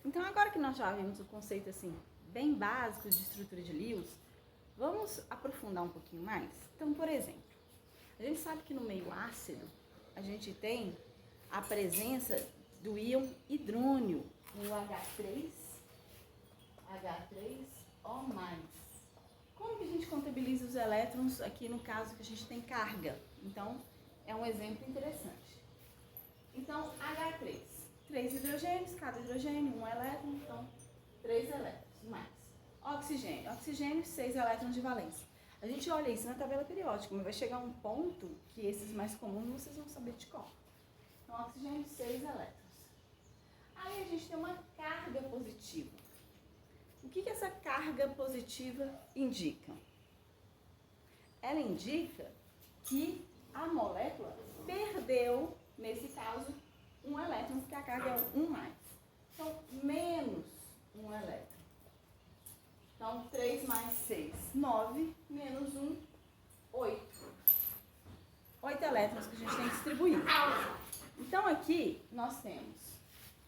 Então, agora que nós já vimos o conceito assim, bem básico de estrutura de Lewis, vamos aprofundar um pouquinho mais? Então, por exemplo, a gente sabe que no meio ácido, a gente tem a presença do íon hidrônio, o H3O+. Como que a gente contabiliza os elétrons aqui no caso que a gente tem carga? Então, é um exemplo interessante. Então, H3, 3 hidrogênios, cada hidrogênio, 1 elétron, então 3 elétrons, mais. Oxigênio, 6 elétrons de valência. A gente olha isso na tabela periódica, mas vai chegar um ponto que esses mais comuns vocês vão saber de qual. Então, oxigênio, 6 elétrons. Aí a gente tem uma carga positiva. O que essa carga positiva indica? Ela indica que a molécula perdeu, nesse caso, um elétron, porque a carga é 1+. Então, menos um elétron. Então, 3 mais 6, 9, menos 1, 8. 8 elétrons que a gente tem distribuído. Então, aqui nós temos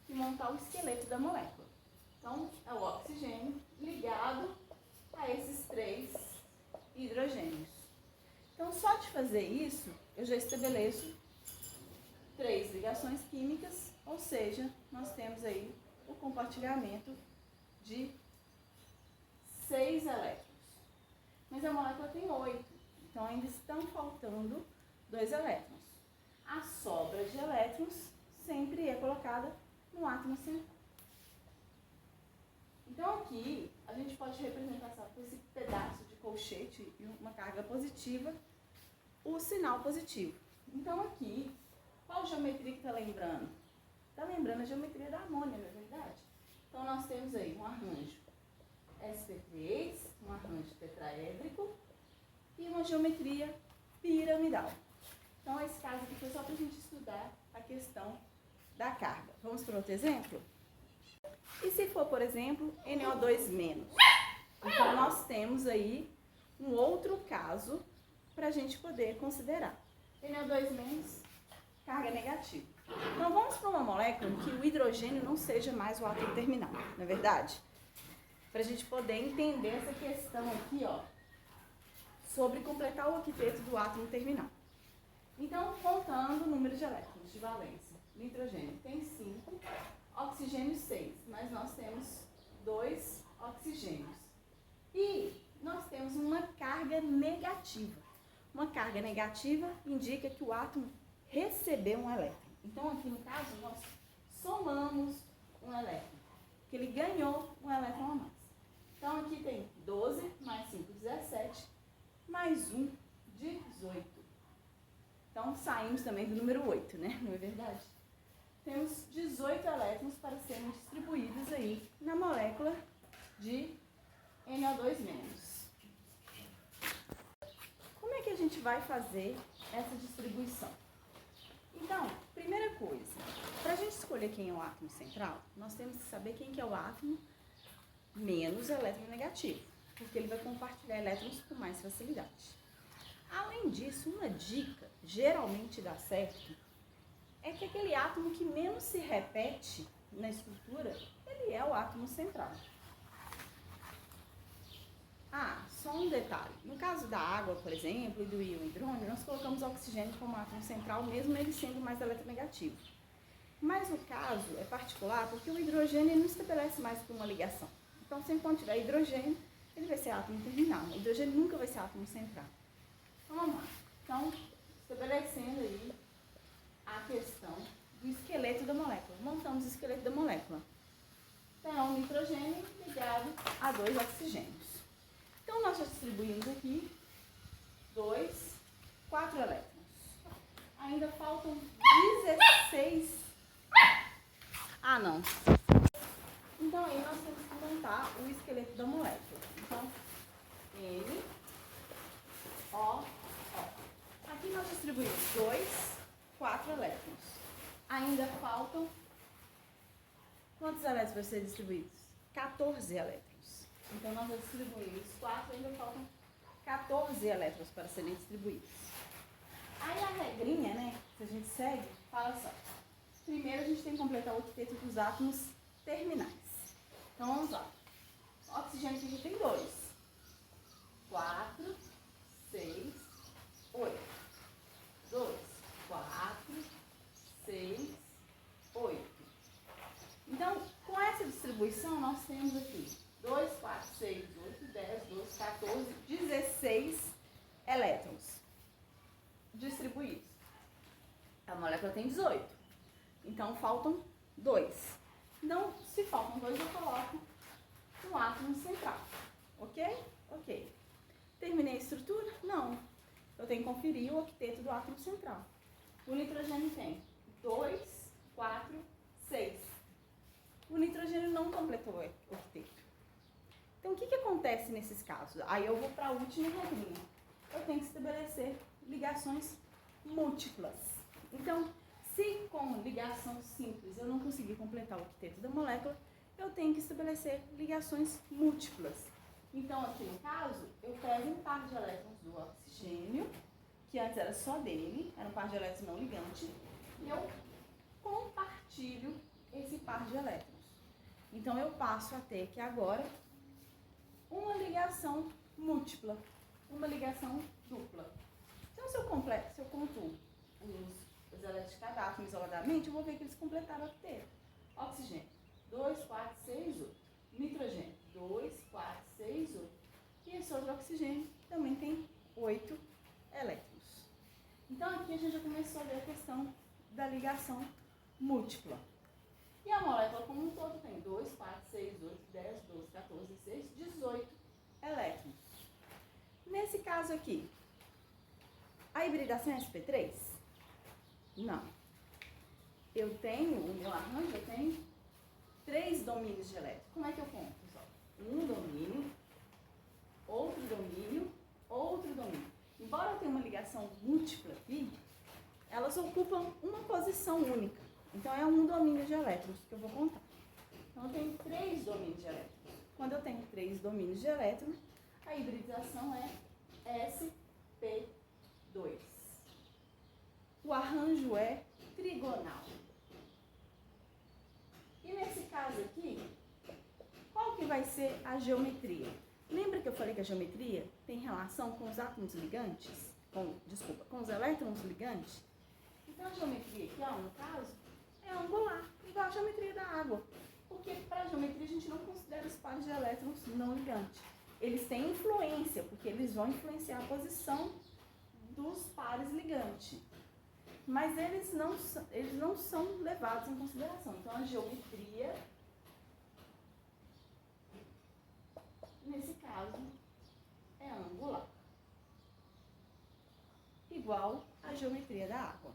que montar o esqueleto da molécula. Então, é o oxigênio ligado a esses 3 hidrogênios. Então, só de fazer isso, eu já estabeleço 3 ligações químicas, ou seja, nós temos aí o compartilhamento de 6 elétrons. Mas a molécula tem 8, então ainda estão faltando 2 elétrons. A sobra de elétrons sempre é colocada no átomo central. Então aqui a gente pode representar com esse pedaço de colchete e uma carga positiva, o sinal positivo. Então aqui, qual geometria que está lembrando? Está lembrando a geometria da amônia, não é verdade? Então nós temos aí um arranjo sp3, um arranjo tetraédrico e uma geometria piramidal. Então esse caso aqui foi só para a gente estudar a questão da carga. Vamos para outro exemplo? E se for, por exemplo, NO2-? Então, nós temos aí um outro caso para a gente poder considerar. NO2-, carga negativa. Então, vamos para uma molécula em que o hidrogênio não seja mais o átomo terminal, não é verdade? Para a gente poder entender essa questão aqui, ó, sobre completar o octeto do átomo terminal. Então, contando o número de elétrons de valência. Nitrogênio tem 5, oxigênio 6, mas nós temos 2 oxigênios. E nós temos uma carga negativa. Uma carga negativa indica que o átomo recebeu um elétron. Então, aqui no caso, nós somamos um elétron, que ele ganhou um elétron a mais. Então, aqui tem 12 mais 5, 17, mais 1, 18. Então, saímos também do número 8, né? Não é verdade? Temos 18 elétrons para serem distribuídos aí na molécula de NO2-. Como é que a gente vai fazer essa distribuição? Então, primeira coisa, para a gente escolher quem é o átomo central, nós temos que saber quem que é o átomo menos eletronegativo, porque ele vai compartilhar elétrons com mais facilidade. Além disso, uma dica, geralmente dá certo, é que aquele átomo que menos se repete na estrutura, ele é o átomo central. Ah, só um detalhe. No caso da água, por exemplo, e do íon hidrônio, nós colocamos o oxigênio como átomo central, mesmo ele sendo mais eletronegativo. Mas no caso é particular porque o hidrogênio não estabelece mais por uma ligação. Então, se enquanto tiver hidrogênio, ele vai ser átomo terminal. O hidrogênio nunca vai ser átomo central. Então, vamos lá. Então, estabelecendo aí a questão do esqueleto da molécula. Montamos o esqueleto da molécula. Então, é um nitrogênio ligado a 2 oxigênios. Então, nós já distribuímos aqui 4 elétrons. Ainda faltam 16. Ah, não. Então, aí nós temos que montar o esqueleto da molécula. Então, N, O, O. Aqui nós distribuímos 4 elétrons. Ainda faltam quantos elétrons vão ser distribuídos? 14 elétrons. Então, nós já distribuímos 4, ainda faltam 14 elétrons para serem distribuídos. Aí a regrinha, né, que a gente segue, fala só. Primeiro, a gente tem que completar o octeto dos átomos terminais. Então vamos lá. O oxigênio aqui tem 2. 4, 6, 8. 2, 4, 6, 8. Então, com essa distribuição, nós temos aqui 2, 4, 6, 8, 10, 12, 14, 16 elétrons distribuídos. A molécula tem 18. Então, faltam 2. Então, se faltam 2, eu coloco no átomo central. Ok? Ok. Terminei a estrutura? Não. Eu tenho que conferir o octeto do átomo central. O nitrogênio tem 2, 4, 6. O nitrogênio não completou o octeto. Então, o que acontece nesses casos? Aí eu vou para a última regrinha. Eu tenho que estabelecer ligações múltiplas. Então, se com ligação simples eu não conseguir completar o octeto da molécula, eu tenho que estabelecer ligações múltiplas. Então, aqui no caso, eu pego um par de elétrons do oxigênio, que antes era só dele, era um par de elétrons não ligante, e eu compartilho esse par de elétrons. Então, eu passo a ter que agora uma ligação múltipla, uma ligação dupla. Então, se eu conto os elétrons de cada átomo isoladamente, eu vou ver que eles completaram o octeto. Oxigênio, 2, 4, 6, 8. Nitrogênio, 2, 4, 6, 8. E esse outro oxigênio também tem 8 elétrons. Então, aqui a gente já começou a ver a questão da ligação múltipla. E a molécula como um todo tem 2, 4, 6, 8, 10, 12, 14, 16, 18 elétrons. Nesse caso aqui, a hibridação é sp3? Não. Eu tenho, o meu arranjo, eu tenho 3 domínios de elétrons. Como é que eu conto, pessoal? Um domínio, outro domínio, outro domínio. Embora eu tenha uma ligação múltipla aqui, elas ocupam uma posição única. Então, é um domínio de elétrons que eu vou contar. Então, eu tenho 3 domínios de elétrons. Quando eu tenho 3 domínios de elétrons, a hibridização é sp2. O arranjo é trigonal. E nesse caso aqui, qual que vai ser a geometria? Lembra que eu falei que a geometria tem relação com os átomos ligantes? Com os elétrons ligantes? Então, a geometria aqui, ó, no caso, é angular, igual a geometria da água. Porque para a geometria a gente não considera os pares de elétrons não ligantes. Eles têm influência, porque eles vão influenciar a posição dos pares ligantes. Mas eles não são levados em consideração. Então, a geometria, nesse caso, é angular. Igual a geometria da água.